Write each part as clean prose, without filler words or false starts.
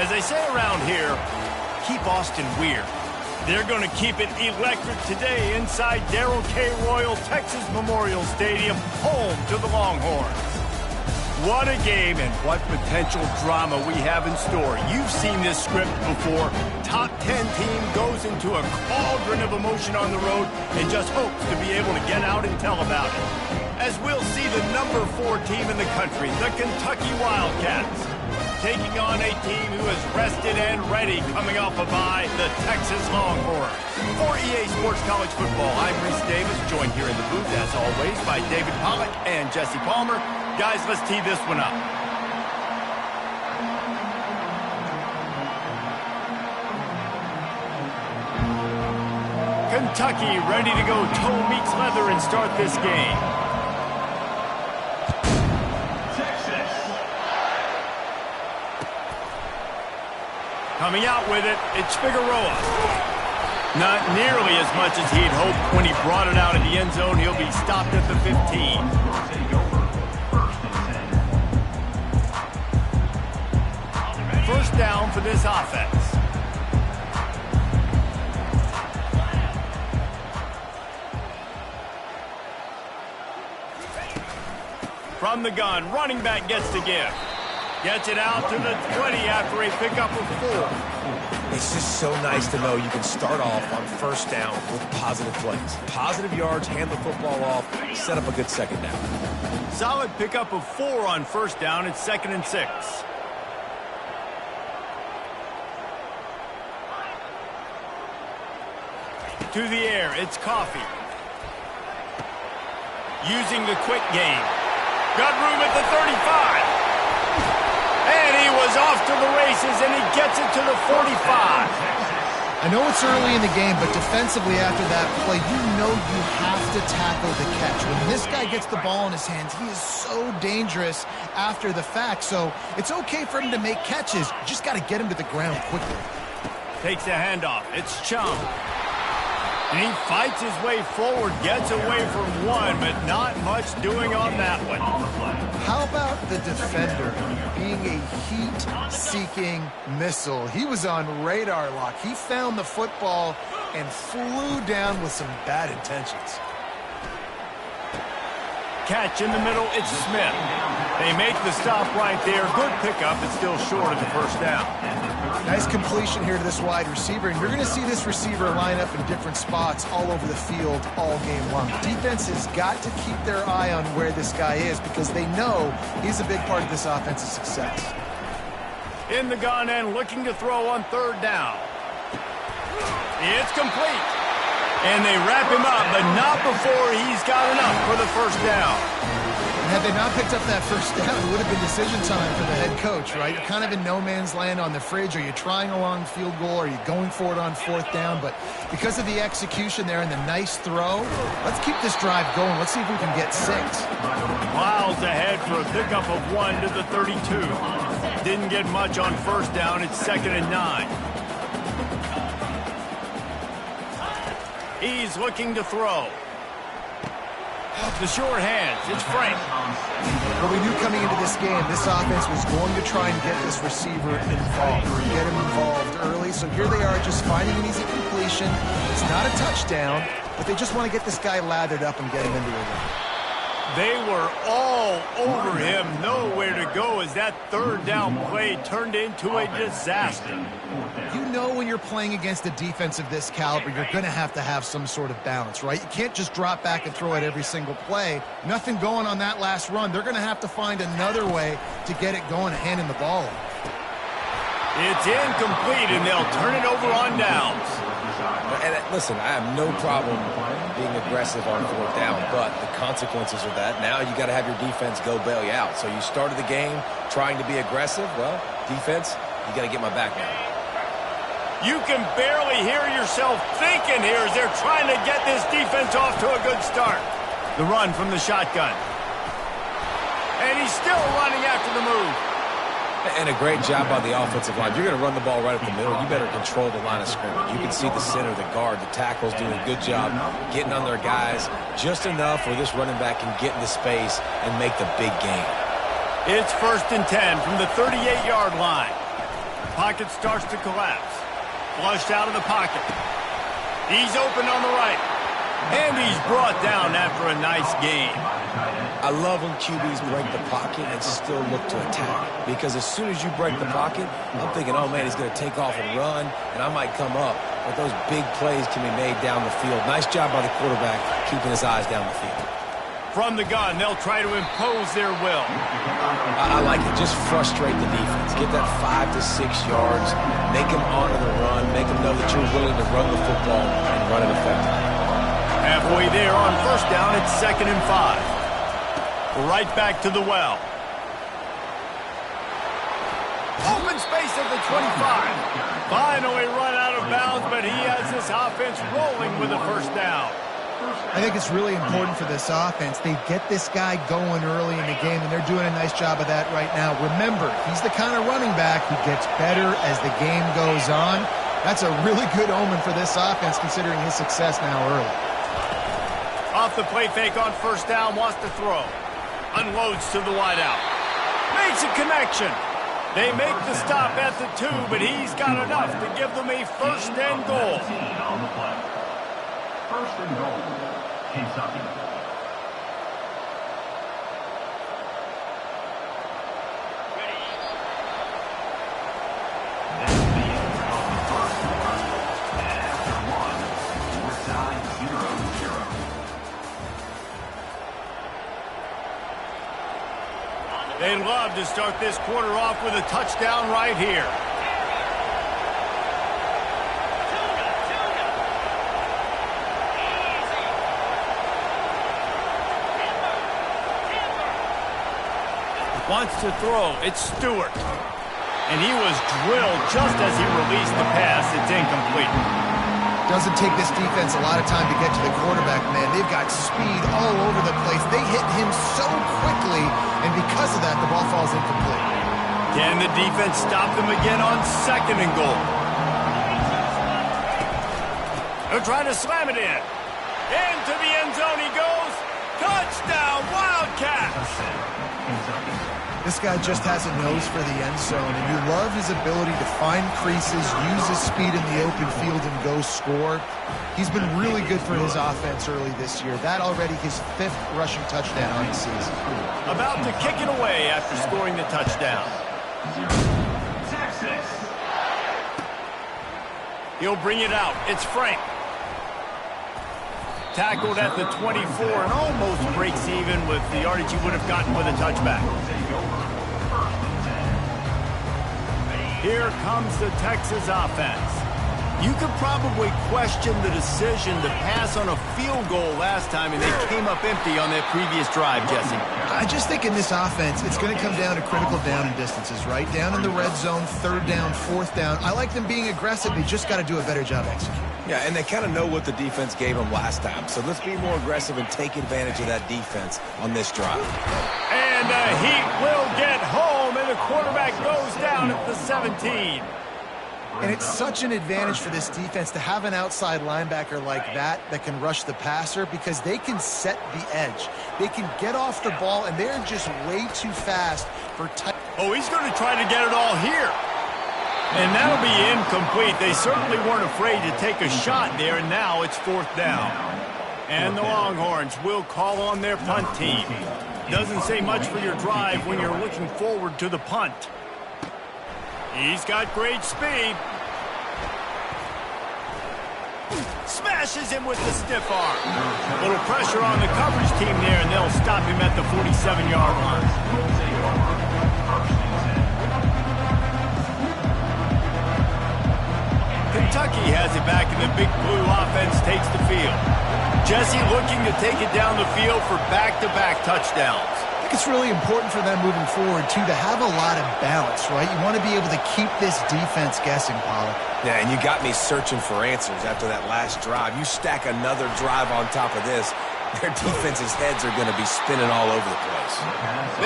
As they say around here, keep Austin weird. They're going to keep it electric today inside Darrell K. Royal Texas Memorial Stadium, home to the Longhorns. What a game and what potential drama we have in store. You've seen this script before. Top 10 team goes into a cauldron of emotion on the road and just hopes to be able to get out and tell about it. As we'll see the number 4 team in the country, the Kentucky Wildcats, taking on a team who is rested and ready coming off a bye, the Texas Longhorns. For EA Sports College Football, I'm Reese Davis, joined here in the booth, as always, by David Pollack and Jesse Palmer. Guys, let's tee this one up. Kentucky ready to go toe meets leather and start this game. Coming out with it, it's Figueroa. Not nearly as much as he'd hoped when he brought it out of the end zone. He'll be stopped at the 15. First down for this offense. From the gun, running back gets the give. Gets it out to the 20 after a pickup of 4. It's just so nice to know you can start off on first down with positive plays. Positive yards, hand the football off, set up a good second down. Solid pickup of 4 on first down. It's 2nd and 6. To the air, it's Coffee. Using the quick game. Got room at the 35. And he was off to the races, and he gets it to the 45. I know it's early in the game, but defensively after that play, you know you have to tackle the catch. When this guy gets the ball in his hands, he is so dangerous after the fact. So it's okay for him to make catches. You just got to get him to the ground quickly. Takes a handoff. It's Chum. And he fights his way forward, gets away from one, but not much doing on that one. How about the defender being a heat-seeking missile? He was on radar lock. He found the football and flew down with some bad intentions. Catch in the middle, it's Smith. They make the stop right there. Good pickup, it's still short of the first down. Nice completion here to this wide receiver, and you're going to see this receiver line up in different spots all over the field all game long. Defense has got to keep their eye on where this guy is because they know he's a big part of this offense's success. In the gun and looking to throw on third down. It's complete. And they wrap him up, but not before he's got enough for the first down. Had they not picked up that first down, it would have been decision time for the head coach, right? You're kind of in no man's land on the fridge. Are you trying a long field goal? Are you going for it on fourth down? But because of the execution there and the nice throw, let's keep this drive going. Let's see if we can get 6. Miles ahead for a pickup of 1 to the 32. Didn't get much on first down. It's 2nd and 9. He's looking to throw. The short hands, it's Frank. Well, we knew coming into this game, this offense was going to try and get this receiver involved, get him involved early. So here they are just finding an easy completion. It's not a touchdown, but they just want to get this guy lathered up and get him into a run. They were all over him, nowhere to go as that third down play turned into a disaster. You know when you're playing against a defense of this caliber, you're going to have some sort of balance, right? You can't just drop back and throw it every single play. Nothing going on that last run. They're going to have to find another way to get it going and handing the ball. It's incomplete, and they'll turn it over on downs. And listen, I have no problem being aggressive on fourth down, but the consequences of that, now you got to have your defense go bail you out. So you started the game trying to be aggressive. Well, defense, you got to get my back now. You can barely hear yourself thinking here as they're trying to get this defense off to a good start. The run from the shotgun. And he's still running after the move. And a great job by the offensive line. You're going to run the ball right up the middle. You better control the line of scrimmage. You can see the center, the guard, the tackles doing a good job getting on their guys just enough where this running back can get into space and make the big game. It's 1st and 10 from the 38-yard line. Pocket starts to collapse. Flushed out of the pocket. He's open on the right. And he's brought down after a nice gain. I love when QBs break the pocket and still look to attack. Because as soon as you break the pocket, I'm thinking, oh, man, he's going to take off and run, and I might come up. But those big plays can be made down the field. Nice job by the quarterback keeping his eyes down the field. From the gun, they'll try to impose their will. I like it. Just frustrate the defense. Get that 5 to 6 yards. Make them honor the run. Make them know that you're willing to run the football and run it effectively. Halfway there on first down, it's 2nd and 5. Right back to the well. Open space at the 25. Finally run out of bounds, but he has this offense rolling with a first down. I think it's really important for this offense. They get this guy going early in the game, and they're doing a nice job of that right now. Remember, he's the kind of running back who gets better as the game goes on. That's a really good omen for this offense, considering his success now early. Off the play fake on first down, wants to throw. Unloads to the wideout. Makes a connection. They make the stop at the 2, but he's got enough to give them a 1st and goal. 1st and goal, Kentucky. This is the end of the first quarter. And after one, we're tied 0-0. They'd love to start this quarter off with a touchdown right here. Wants to throw. It's Stewart. And he was drilled just as he released the pass. It's incomplete. Doesn't take this defense a lot of time to get to the quarterback, man. They've got speed all over the place. They hit him so quickly, and because of that, the ball falls incomplete. Can the defense stop them again on 2nd and goal? They're trying to slam it in. Into the end zone he goes. Touchdown, Wildcats! This guy just has a nose for the end zone, and you love his ability to find creases, use his speed in the open field, and go score. He's been really good for his offense early this year. That already his 5th rushing touchdown on the season. About to kick it away after scoring the touchdown. Texas. He'll bring it out. It's Frank. Tackled at the 24 and almost breaks even with the yardage he would have gotten with a touchback. Here comes the Texas offense. You could probably question the decision to pass on a field goal last time, and they came up empty on that previous drive, Jesse. I just think in this offense, it's going to come down to critical down and distances, right? Down in the red zone, 3rd down, 4th down. I like them being aggressive. They just got to do a better job executing. Yeah, and they kind of know what the defense gave them last time. So let's be more aggressive and take advantage of that defense on this drive. And the Heat will get home, and the quarterback goes down at the 17. And it's such an advantage for this defense to have an outside linebacker like that can rush the passer, because they can set the edge. They can get off the ball, and they're just way too fast for tight. Oh, he's going to try to get it all here. And that'll be incomplete. They certainly weren't afraid to take a shot there, and now it's 4th down. And the Longhorns will call on their punt team. Doesn't say much for your drive when you're looking forward to the punt. He's got great speed. Smashes him with the stiff arm. A little pressure on the coverage team there, and they'll stop him at the 47-yard line. Kentucky has it back, and the Big Blue offense takes the field. Jesse looking to take it down the field for back-to-back touchdowns. I think it's really important for them moving forward, too, to have a lot of balance, right? You want to be able to keep this defense guessing, Pollard. Yeah, and you got me searching for answers after that last drive. You stack another drive on top of this, their defense's heads are going to be spinning all over the place.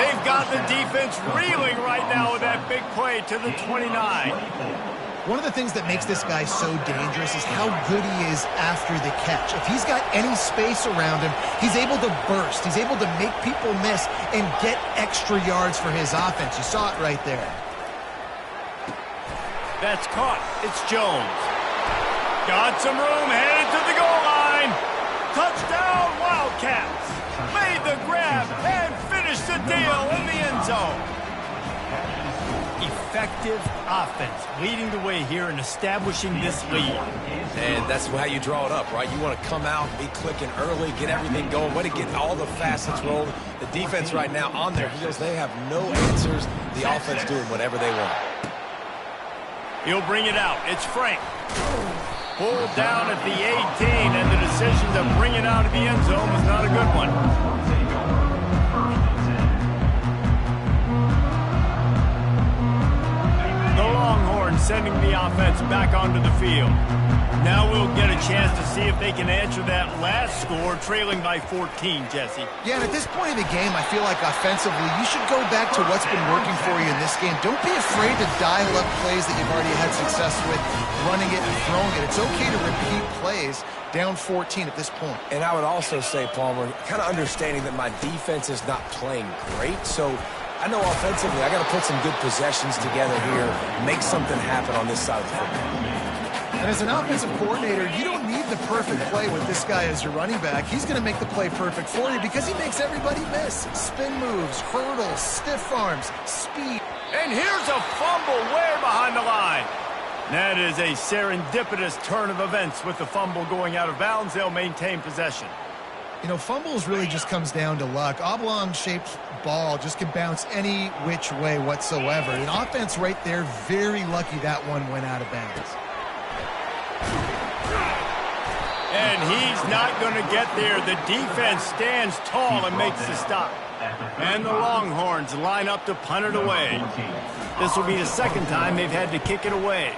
They've got the defense reeling right now with that big play to the 29. One of the things that makes this guy so dangerous is how good he is after the catch. If he's got any space around him, he's able to burst. He's able to make people miss and get extra yards for his offense. You saw it right there. That's caught. It's Jones. Got some room, headed to the goal line. Touchdown, Wildcats. Made the grab and finished the deal in the end zone. Effective offense leading the way here and establishing this lead. And that's how you draw it up, right? You want to come out, be clicking early, get everything going, way to get all the facets rolling. The defense right now on their heels, they have no answers. The offense doing whatever they want. He'll bring it out. It's Frank. Pulled down at the 18, and the decision to bring it out of the end zone was not a good one. The Longhorns sending the offense back onto the field. Now we'll get a chance to see if they can answer that last score, trailing by 14, Jesse. Yeah, and at this point in the game, I feel like offensively, you should go back to what's been working for you in this game. Don't be afraid to dial up plays that you've already had success with, running it and throwing it. It's okay to repeat plays down 14 at this point. And I would also say, Palmer, kind of understanding that my defense is not playing great, so I know offensively I got to put some good possessions together here, make something happen on this side of the football. And as an offensive coordinator, you don't need the perfect play with this guy as your running back. He's going to make the play perfect for you because he makes everybody miss. Spin moves, hurdles, stiff arms, speed. And here's a fumble way behind the line. That is a serendipitous turn of events with the fumble going out of bounds. They'll maintain possession. You know, fumbles really just comes down to luck. Oblong-shaped ball just can bounce any which way whatsoever. An offense right there, very lucky that one went out of bounds. And he's not going to get there. The defense stands tall and makes the stop. And the Longhorns line up to punt it away. This will be the second time they've had to kick it away.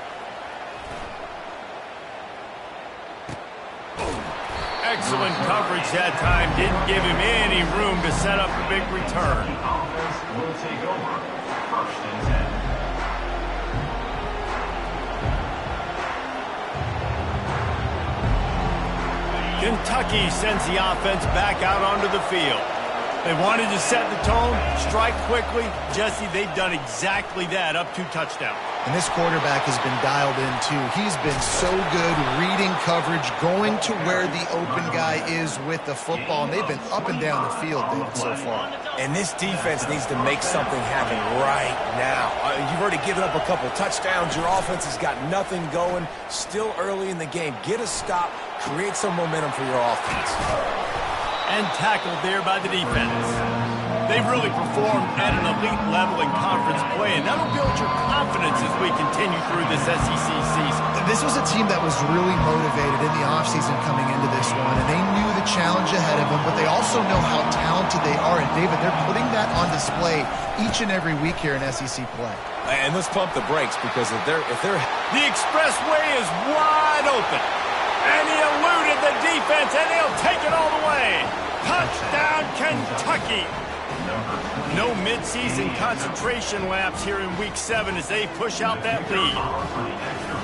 Excellent coverage that time. Didn't give him any room to set up a big return. Offense will take over. 1st and 10. Kentucky sends the offense back out onto the field. They wanted to set the tone, strike quickly. Jesse, they've done exactly that, up 2 touchdowns. And this quarterback has been dialed in, too. He's been so good reading coverage, going to where the open guy is with the football, and they've been up and down the field, David, so far. And this defense needs to make something happen right now. You've already given up a couple touchdowns. Your offense has got nothing going. Still early in the game. Get a stop. Create some momentum for your offense. And tackled there by the defense. They've really performed at an elite level in conference play, and that'll build your confidence as we continue through this SEC season. This was a team that was really motivated in the offseason coming into this one, and they knew the challenge ahead of them, but they also know how talented they are. And, David, they're putting that on display each and every week here in SEC play. And let's pump the brakes because if they're The expressway is wide open. And he eluded the defense, and he'll take it all the way. Touchdown, Kentucky. No midseason concentration laps here in Week 7 as they push out that lead.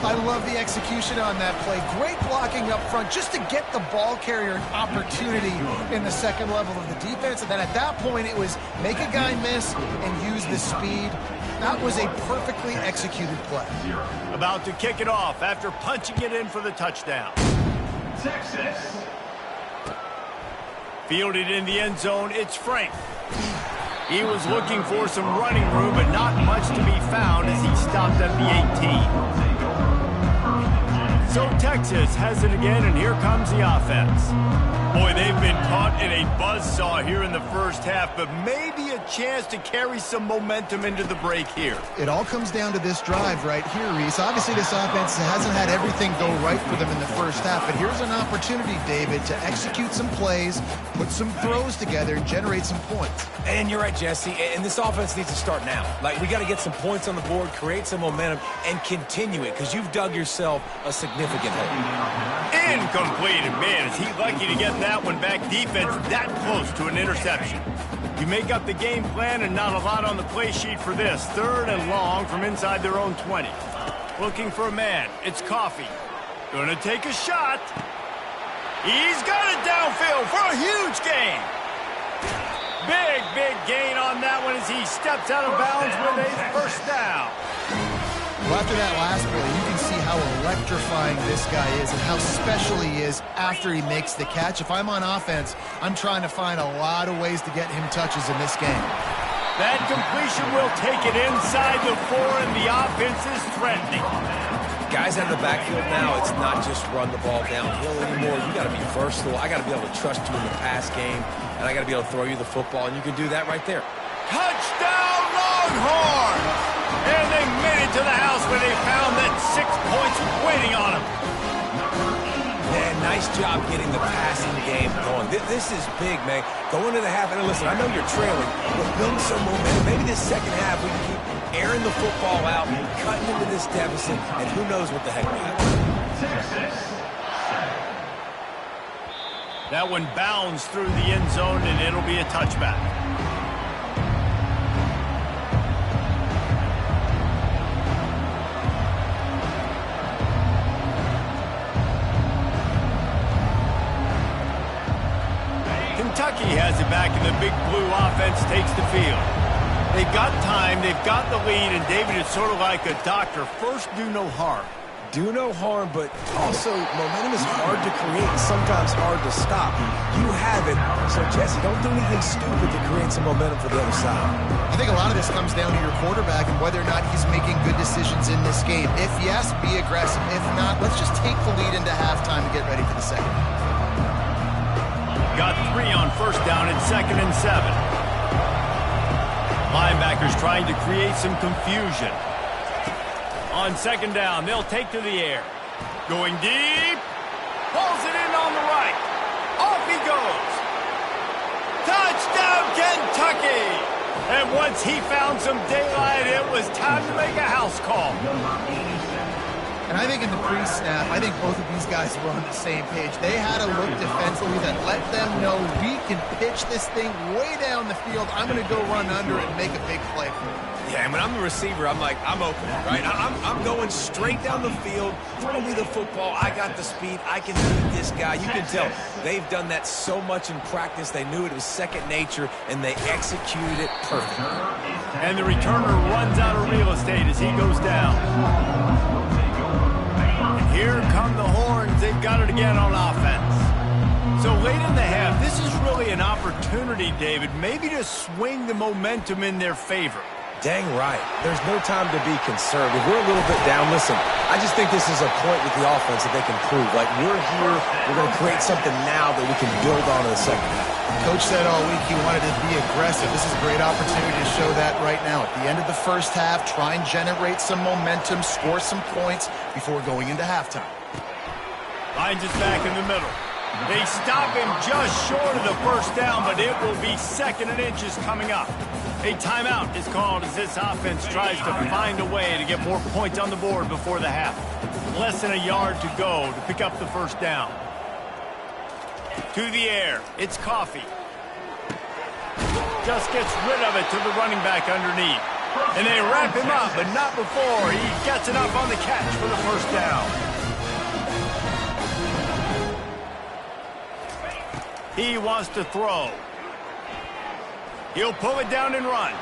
I love the execution on that play. Great blocking up front just to get the ball carrier an opportunity in the second level of the defense. And then at that point, it was make a guy miss and use the speed. That was a perfectly executed play. About to kick it off after punching it in for the touchdown. Texas. Fielded in the end zone, it's Frank. He was looking for some running room, but not much to be found as he stopped at the 18. So Texas has it again, and here comes the offense. Boy, they've been caught in a buzzsaw here in the first half, but maybe a chance to carry some momentum into the break here. It all comes down to this drive right here, Reese. Obviously, this offense hasn't had everything go right for them in the first half, but here's an opportunity, David, to execute some plays, put some throws together, and generate some points. And you're right, Jesse, and this offense needs to start now. Like, we got to get some points on the board, create some momentum, and continue it, because you've dug yourself a significant hole. Incomplete, and man, is he lucky to get that one back. Defense that close to an interception. You make up the game plan and not a lot on the play sheet for this. 3rd and long from inside their own 20. Looking for a man. It's Coffee. Gonna take a shot. He's got it downfield for a huge gain. Big gain on that one as he steps out of bounds with a first down. Well, after that last play, you can see how electrifying this guy is and how special he is after he makes the catch. If I'm on offense, I'm trying to find a lot of ways to get him touches in this game. That completion will take it inside the 4, and the offense is threatening. Guys out of the backfield now, it's not just run the ball downhill anymore. You got to be versatile. I got to be able to trust you in the pass game, and I got to be able to throw you the football, and you can do that right there. Touchdown, Longhorns! And they made it to the house where they found that 6 points waiting on them. Man, nice job getting the passing game going. This is big, man. Go into the half, and listen, I know you're trailing, but build some momentum. Maybe this second half we can keep airing the football out, cutting into this deficit, and who knows what the heck will happen. That one bounds through the end zone, and it'll be a touchback. Kentucky has it back, and the Big Blue offense takes the field. They've got time, they've got the lead, and David, it's sort of like a doctor. First, do no harm. Do no harm, but also momentum is hard to create and sometimes hard to stop. You have it, so Jesse, don't do anything stupid to create some momentum for the other side. I think a lot of this comes down to your quarterback and whether or not he's making good decisions in this game. If yes, be aggressive. If not, let's just take the lead into halftime and get ready for the second. Got 3 on first down and 2nd and 7. Linebackers trying to create some confusion. On 2nd down, they'll take to the air. Going deep. Pulls it in on the right. Off he goes. Touchdown, Kentucky! And once he found some daylight, it was time to make a house call. And I think in the pre-snap, I think both of these guys were on the same page. They had a look defensively that let them know we can pitch this thing way down the field. I'm going to go run under it and make a big play for it. Yeah, and when I'm the receiver, I'm like, I'm open, right? I'm going straight down the field. Throw me the football. I got the speed. I can beat this guy. You can tell they've done that so much in practice. They knew it was second nature, and they executed it perfectly. And the returner runs out of real estate as he goes down. Here come the Horns. They've got it again on offense. So late in the half, this is really an opportunity, David, maybe to swing the momentum in their favor. Dang right. There's no time to be conservative. We're a little bit down. Listen, I just think this is a point with the offense that they can prove. Like, we're here, we're going to create something now that we can build on in the second half. Coach said all week he wanted to be aggressive. This is a great opportunity to show that right now. At the end of the first half, try and generate some momentum, score some points before going into halftime. Finds it back in the middle. They stop him just short of the first down, but it will be 2nd and inches coming up. A timeout is called as this offense tries to find a way to get more points on the board before the half. Less than a yard to go to pick up the first down. To the air, it's Coffee. Just gets rid of it to the running back underneath. And they wrap him up, but not before he gets it up on the catch for the first down. He wants to throw. He'll pull it down and run.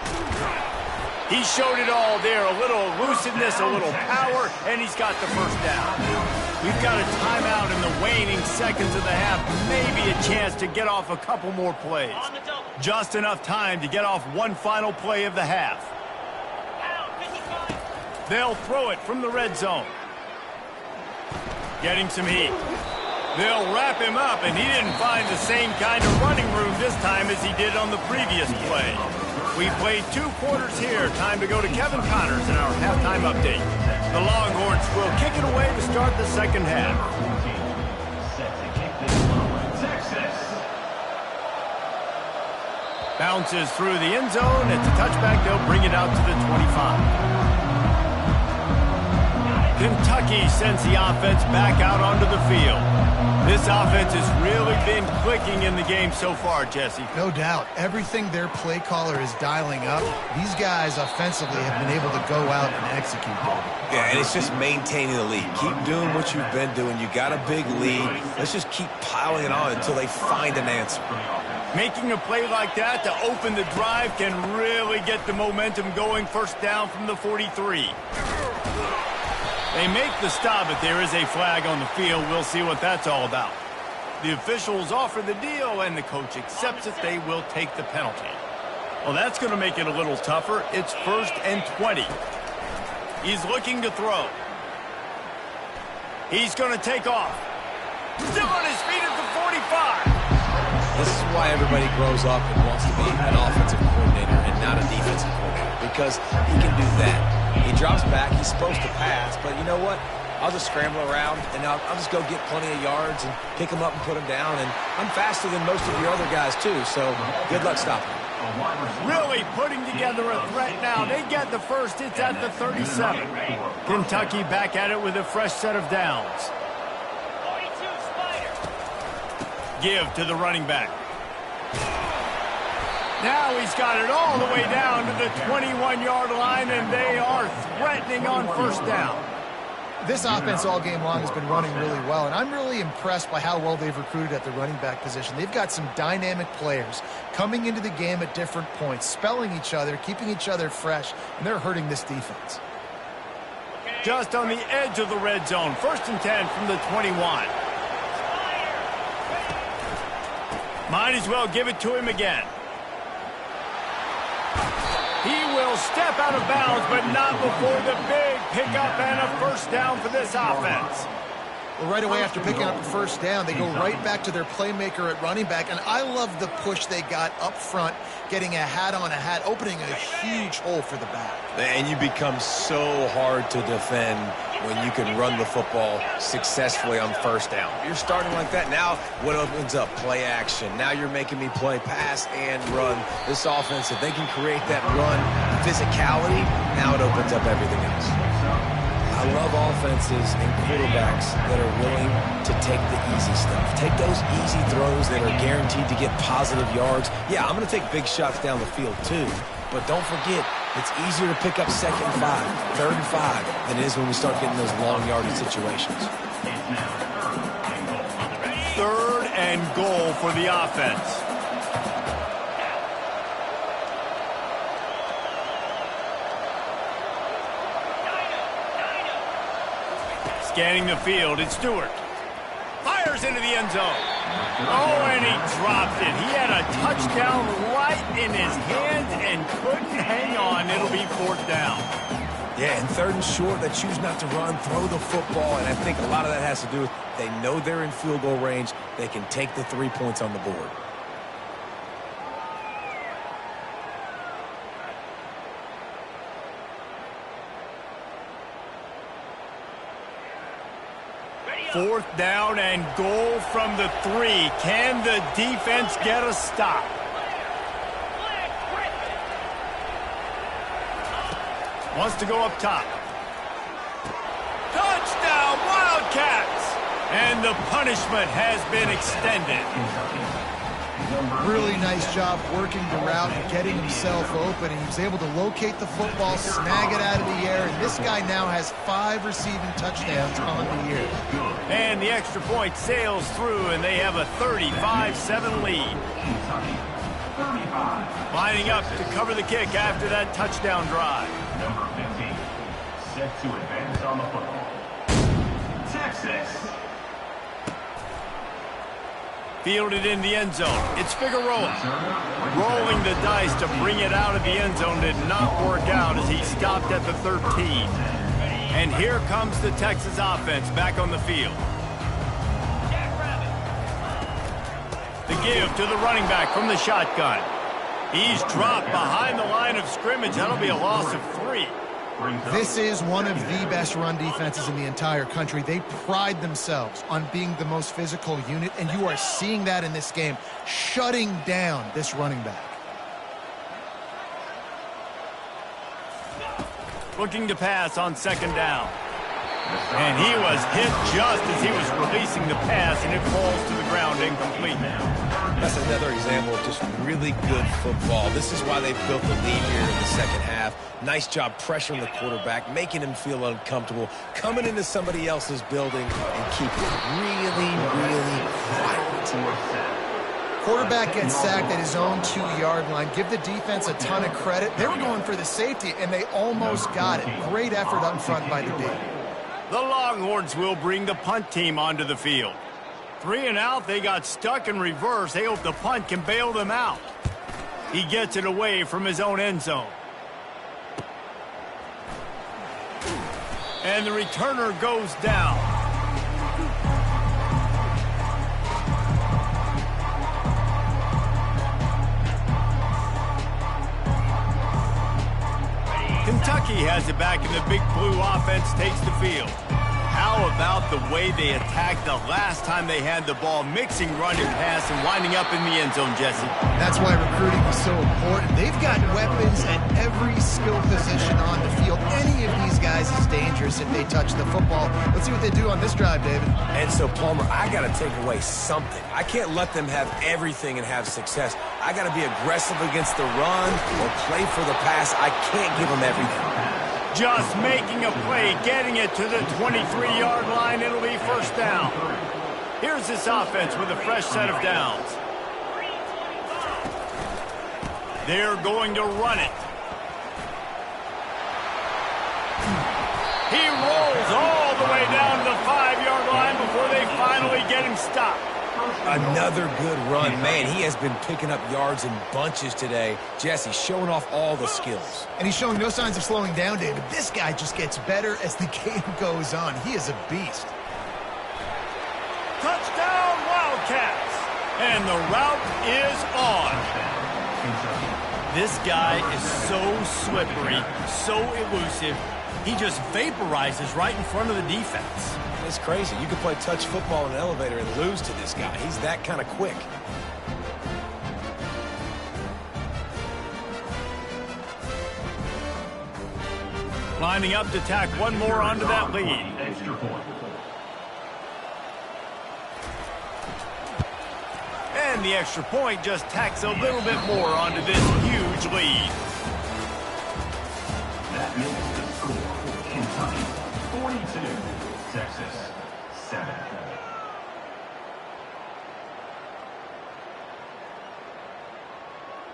He showed it all there. A little elusiveness, a little power, and he's got the first down. We've got a timeout in the waning seconds of the half. Maybe a chance to get off a couple more plays. Just enough time to get off one final play of the half. They'll throw it from the red zone. Getting some heat. They'll wrap him up, and he didn't find the same kind of running room this time as he did on the previous play. We played 2 quarters here. Time to go to Kevin Connors in our halftime update. The Longhorns will kick it away to start the second half. Bounces through the end zone. It's a touchback. They'll bring it out to the 25. Kentucky sends the offense back out onto the field. This offense has really been clicking in the game so far, Jesse. No doubt. Everything their play caller is dialing up, these guys offensively have been able to go out and execute. Yeah, and it's just maintaining the lead. Keep doing what you've been doing. You got a big lead. Let's just keep piling it on until they find an answer. Making a play like that to open the drive can really get the momentum going. First down from the 43. They make the stop, but there is a flag on the field. We'll see what that's all about. The officials offer the deal, and the coach accepts it. They will take the penalty. Well, that's going to make it a little tougher. It's 1st and 20. He's looking to throw. He's going to take off. Still on his feet at the 45. This is why everybody grows up and wants to be an offensive coordinator and not a defensive coordinator, because he can do that. He drops back. He's supposed to pass, but you know what? I'll just scramble around, and I'll just go get plenty of yards and pick them up and put them down. And I'm faster than most of your other guys, too, so good luck stopping me. Really putting together a threat now. They get the first. It's at the 37. Kentucky back at it with a fresh set of downs. Give to the running back. Now he's got it all the way down to the 21-yard line, and they are threatening on 1st down. This offense all game long has been running really well, and I'm really impressed by how well they've recruited at the running back position. They've got some dynamic players coming into the game at different points, spelling each other, keeping each other fresh, and they're hurting this defense. Just on the edge of the red zone. 1st and 10 from the 21. Might as well give it to him again. He will step out of bounds, but not before the big pickup and a 1st down for this offense. Well, right away after picking up a 1st down, they go right back to their playmaker at running back, and I love the push they got up front, getting a hat on a hat, opening a huge hole for the back. And you become so hard to defend when you can run the football successfully on 1st down. You're starting like that. Now what opens up? Play action. Now you're making me play pass and run. This offense, if they can create that run physicality, now it opens up everything else. I love offenses and quarterbacks that are willing to take the easy stuff. Take those easy throws that are guaranteed to get positive yards. Yeah, I'm going to take big shots down the field too. But don't forget, it's easier to pick up 2nd and 5, 3rd and 5 than it is when we start getting those long yardage situations. 3rd and goal for the offense. Scanning the field, it's Stewart. Fires into the end zone. Oh, and he dropped it. He had a touchdown right in his hands and couldn't hang on. It'll be 4th down. Yeah, and 3rd and short, they choose not to run, throw the football, and I think a lot of that has to do with they know they're in field goal range. They can take the 3 points on the board. Fourth down and goal from the 3. Can the defense get a stop? Wants to go up top. Touchdown, Wildcats! And the punishment has been extended. Really nice job working the route and getting himself open. And he was able to locate the football, snag it out of the air, and this guy now has 5 receiving touchdowns on the year. And the extra point sails through, and they have a 35-7 lead. Lining up to cover the kick after that touchdown drive. Number 15, set to advance on the football. Texas. Fielded in the end zone. It's Figueroa. Rolling the dice to bring it out of the end zone did not work out as he stopped at the 13. And here comes the Texas offense back on the field. The give to the running back from the shotgun. He's dropped behind the line of scrimmage. That'll be a loss of 3. This is one of the best run defenses in the entire country. They pride themselves on being the most physical unit, and you are seeing that in this game, shutting down this running back. Looking to pass on 2nd down. And he was hit just as he was releasing the pass, and it falls to the ground incomplete. That's another example of just really good football. This is why they've built the lead here in the 2nd half. Nice job pressuring the quarterback, making him feel uncomfortable, coming into somebody else's building and keeping it really, really quiet. Quarterback gets sacked at his own 2-yard line. Give the defense a ton of credit. They were going for the safety, and they almost got it. Great effort up front by the D. The Longhorns will bring the punt team onto the field. 3 and out, they got stuck in reverse. They hope the punt can bail them out. He gets it away from his own end zone. And the returner goes down. Kentucky has it back, and the Big Blue offense takes the field. How about the way they attacked the last time they had the ball, mixing run and pass and winding up in the end zone, Jesse? That's why recruiting is so important. They've got weapons at every skill position on the field. Any of these guys is dangerous if they touch the football. Let's see what they do on this drive, David. And so, Palmer, I got to take away something. I can't let them have everything and have success. I got to be aggressive against the run or play for the pass. I can't give them everything. Just making a play, getting it to the 23-yard line. It'll be first down. Here's this offense with a fresh set of downs. They're going to run it. He rolls all the way down to the 5-yard line before they finally get him stopped. Another good run. Man, he has been picking up yards in bunches today. Jesse showing off all the skills. And he's showing no signs of slowing down, David. This guy just gets better as the game goes on. He is a beast. Touchdown, Wildcats! And the route is on. This guy is so slippery, so elusive. He just vaporizes right in front of the defense. It's crazy. You can play touch football in an elevator and lose to this guy. He's that kind of quick. Lining up to tack one more onto that lead. And the extra point just tacks a little bit more onto this huge lead. That makes the score Kentucky 42, Texas 7.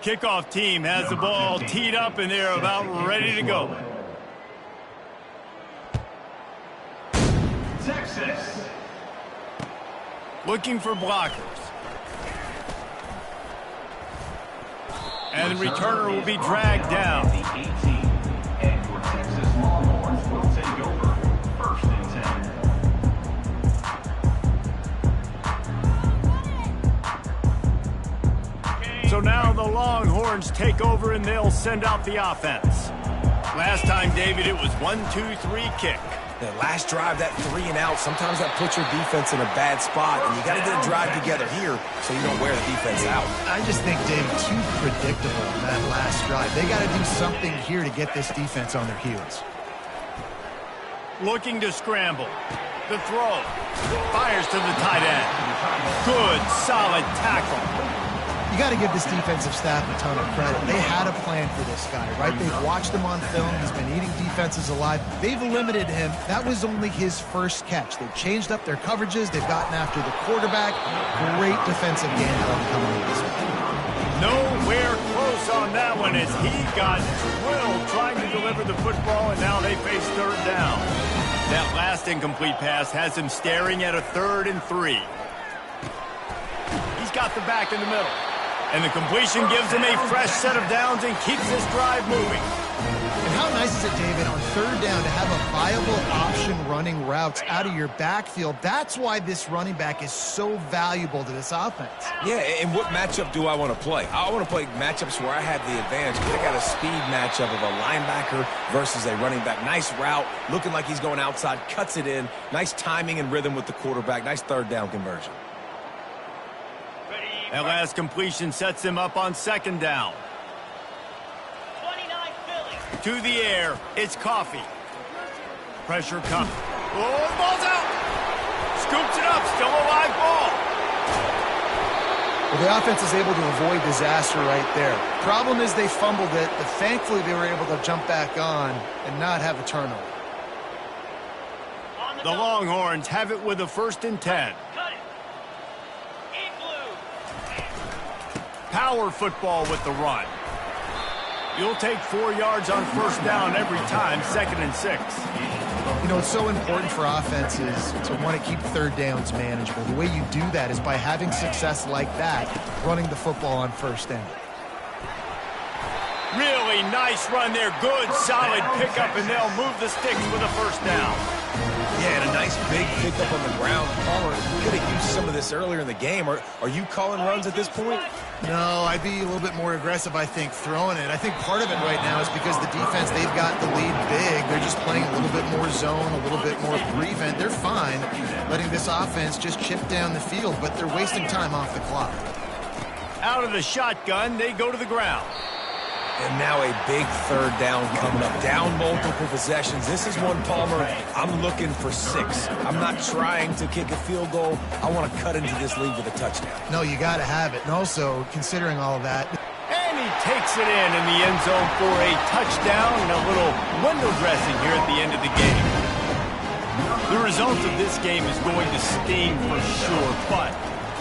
Kickoff team has the ball teed up and they're about ready to go. Texas. Looking for blockers. And the returner will be dragged down. The 18. And your Texas Longhorns will take over. First and 10. So now the Longhorns take over and they'll send out the offense. Last time, David, it was 1-2-3 kick. The last drive, that 3 and out, sometimes that puts your defense in a bad spot, and you got to get a drive together here so you don't wear the defense out. I just think, David, too predictable in that last drive. They got to do something here to get this defense on their heels. Looking to scramble. The throw. Fires to the tight end. Good, solid tackle. You got to give this defensive staff a ton of credit. They had a plan for this guy, right? They've watched him on film. He's been eating defenses alive. They've limited him. That was only his first catch. They've changed up their coverages. They've gotten after the quarterback. Great defensive game plan coming in this one. Nowhere close on that one as he got drilled trying to deliver the football, and now they face third down. That last incomplete pass has him staring at a 3rd and 3. He's got the back in the middle. And the completion gives him a fresh set of downs and keeps this drive moving. And how nice is it, David, on 3rd down to have a viable option running routes out of your backfield? That's why this running back is so valuable to this offense. Yeah, and what matchup do I want to play? I want to play matchups where I have the advantage. I got a speed matchup of a linebacker versus a running back. Nice route, looking like he's going outside, cuts it in. Nice timing and rhythm with the quarterback. Nice 3rd down conversion. That last completion sets him up on 2nd down. 29 Philly. To the air, it's Coffee. Pressure comes. Oh, the ball's out! Scoops it up, still a live ball. Well, the offense is able to avoid disaster right there. Problem is they fumbled it, but thankfully they were able to jump back on and not have a turnover. The Longhorns have it with a 1st and 10. Cut it. In blue. Power football with the run. You'll take 4 yards on 1st down every time, 2nd and 6. You know, it's so important for offenses to want to keep third downs manageable. The way you do that is by having success like that, running the football on first down. Really nice run there. Good, solid pickup, and they'll move the sticks with a first down. Yeah, and a nice big pickup on the ground. Palmer could have used some of this earlier in the game. Are you calling runs at this point? No, I'd be a little bit more aggressive, I think, throwing it. I think part of it right now is because the defense, they've got the lead big. They're just playing a little bit more zone, a little bit more prevent. They're fine letting this offense just chip down the field, but they're wasting time off the clock. Out of the shotgun, they go to the ground. And now a big third down coming up. Down multiple possessions. This is one, Palmer, I'm looking for 6. I'm not trying to kick a field goal. I want to cut into this lead with a touchdown. No, you got to have it. And also, considering all of that. And he takes it in the end zone for a touchdown and a little window dressing here at the end of the game. The result of this game is going to sting for sure, but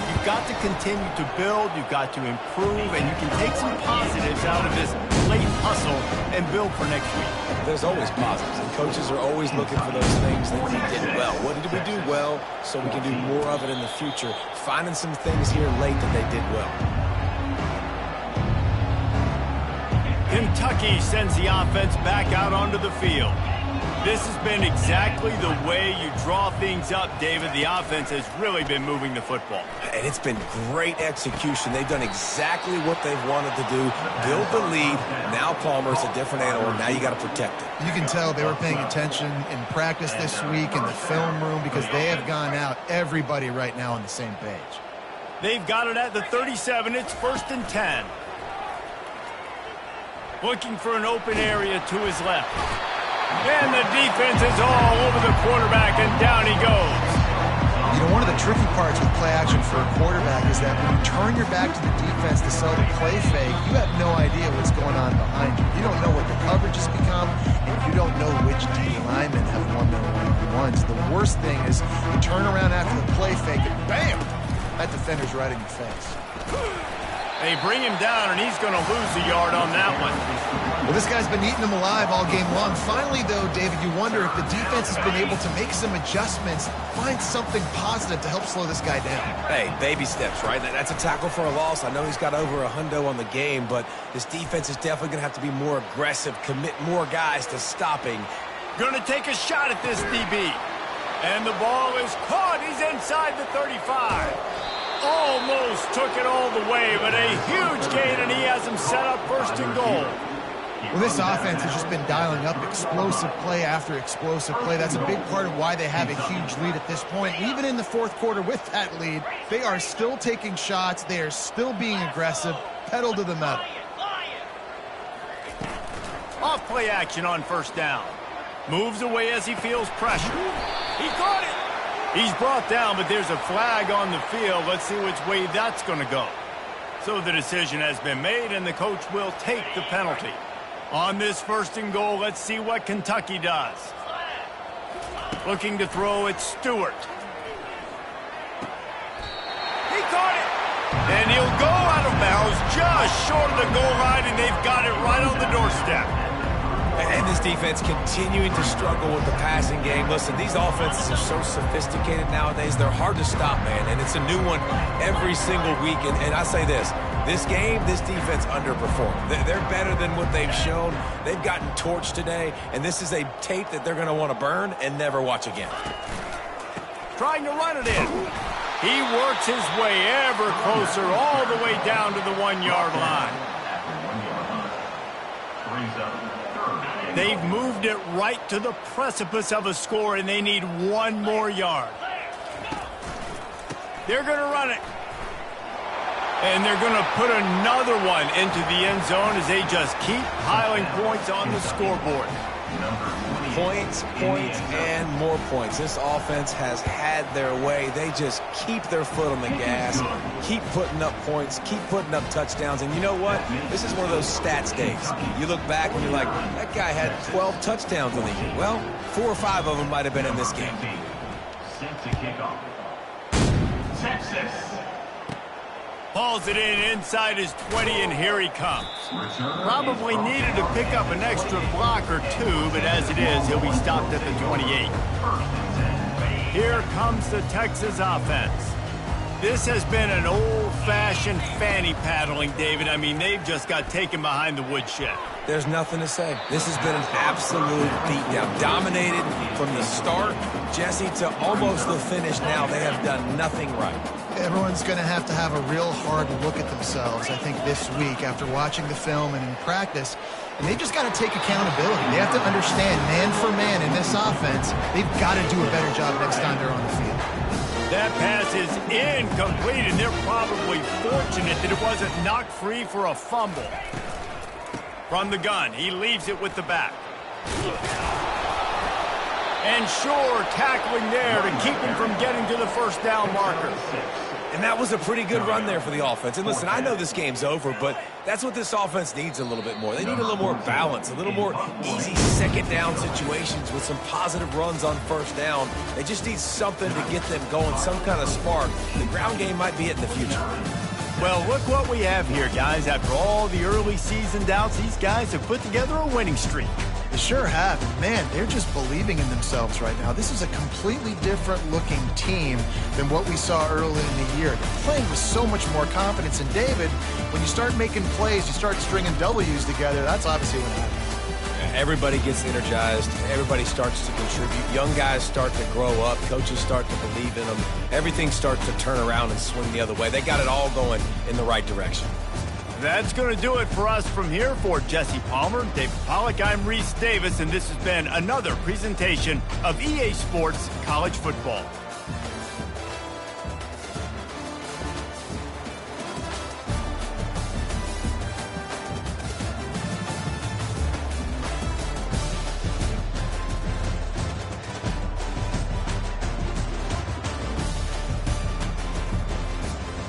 you've got to continue to build, you've got to improve, and you can take some positives out of this late hustle and build for next week. There's always positives, and coaches are always looking for those things that we did well. What did we do well so we can do more of it in the future? Finding some things here late that they did well. Kentucky sends the offense back out onto the field. This has been exactly the way you draw things up, David. The offense has really been moving the football. And it's been great execution. They've done exactly what they've wanted to do. Build the lead. Now Palmer's a different animal. Now you got to protect it. You can tell they were paying attention in practice this week in the film room because they have gone out, everybody right now on the same page. They've got it at the 37. It's 1st and 10. Looking for an open area to his left. And the defense is all over the quarterback, and down he goes. You know, one of the tricky parts with play action for a quarterback is that when you turn your back to the defense to sell the play fake, you have no idea what's going on behind you. You don't know what the coverage has become, and you don't know which D linemen have won their one-on-ones. The worst thing is you turn around after the play fake, and bam! That defender's right in your face. They bring him down, and he's going to lose a yard on that one. Well, this guy's been eating them alive all game long. Finally, though, David, you wonder if the defense has been able to make some adjustments, find something positive to help slow this guy down. Hey, baby steps, right? That's a tackle for a loss. I know he's got over $100 on the game, but this defense is definitely going to have to be more aggressive, commit more guys to stopping. Going to take a shot at this DB. And the ball is caught. He's inside the 35. Almost took it all the way, but a huge gain, and he has him set up 1st and goal. Well, this offense has just been dialing up explosive play after explosive play. That's a big part of why they have a huge lead at this point. Even in the 4th quarter with that lead, they are still taking shots. They are still being aggressive, pedal to the metal. Off play action on 1st down. Moves away as he feels pressure. He caught it. He's brought down, but there's a flag on the field. Let's see which way that's going to go. So the decision has been made, and the coach will take the penalty. On this 1st and goal, let's see what Kentucky does. Looking to throw, it's Stewart. He caught it! And he'll go out of bounds just short of the goal line, and they've got it right on the doorstep. And this defense continuing to struggle with the passing game. Listen, these offenses are so sophisticated nowadays. They're hard to stop, man. And it's a new one every single week. And I say this game, this defense underperformed. They're better than what they've shown. They've gotten torched today. And this is a tape that they're going to want to burn and never watch again. Trying to run it in. He works his way ever closer all the way down to the 1-yard line. They've moved it right to the precipice of a score, and they need 1 more yard. They're going to run it. And they're going to put another one into the end zone as they just keep piling points on the scoreboard. Points, and more points. This offense has had their way. They just keep their foot on the gas, keep putting up points, keep putting up touchdowns. And you know what? This is one of those stats days. You look back and you're like, that guy had 12 touchdowns on the year. Well, 4 or 5 of them might have been in this game. Set to kick off. Texas. Hauls it in inside his 20, and here he comes. Probably needed to pick up an extra block or two, but as it is, he'll be stopped at the 28. Here comes the Texas offense. This has been an old-fashioned fanny paddling, David. I mean, they've just got taken behind the woodshed. There's nothing to say. This has been an absolute beatdown. Dominated from the start, Jesse, to almost the finish now. They have done nothing right. Everyone's going to have a real hard look at themselves, I think, this week after watching the film and in practice. And they've just got to take accountability. They have to understand, man for man in this offense, they've got to do a better job next time they're on the field. That pass is incomplete, and they're probably fortunate that it wasn't knocked free for a fumble. From the gun, he leaves it with the back. And sure, tackling there to keep him from getting to the first down marker. And that was a pretty good run there for the offense. And listen, I know this game's over, but that's what this offense needs a little bit more. They need a little more balance, a little more easy second down situations with some positive runs on first down. They just need something to get them going, some kind of spark. The ground game might be it in the future. Well, look what we have here, guys. After all the early season doubts, these guys have put together a winning streak. They sure have. Man, they're just believing in themselves right now. This is a completely different looking team than what we saw early in the year. They're playing with so much more confidence. And David, when you start making plays, you start stringing W's together, that's obviously what happens. Everybody gets energized. Everybody starts to contribute. Young guys start to grow up. Coaches start to believe in them. Everything starts to turn around and swing the other way. They got it all going in the right direction. That's going to do it for us from here. For Jesse Palmer, David Pollack, I'm Reese Davis, and this has been another presentation of EA Sports College Football.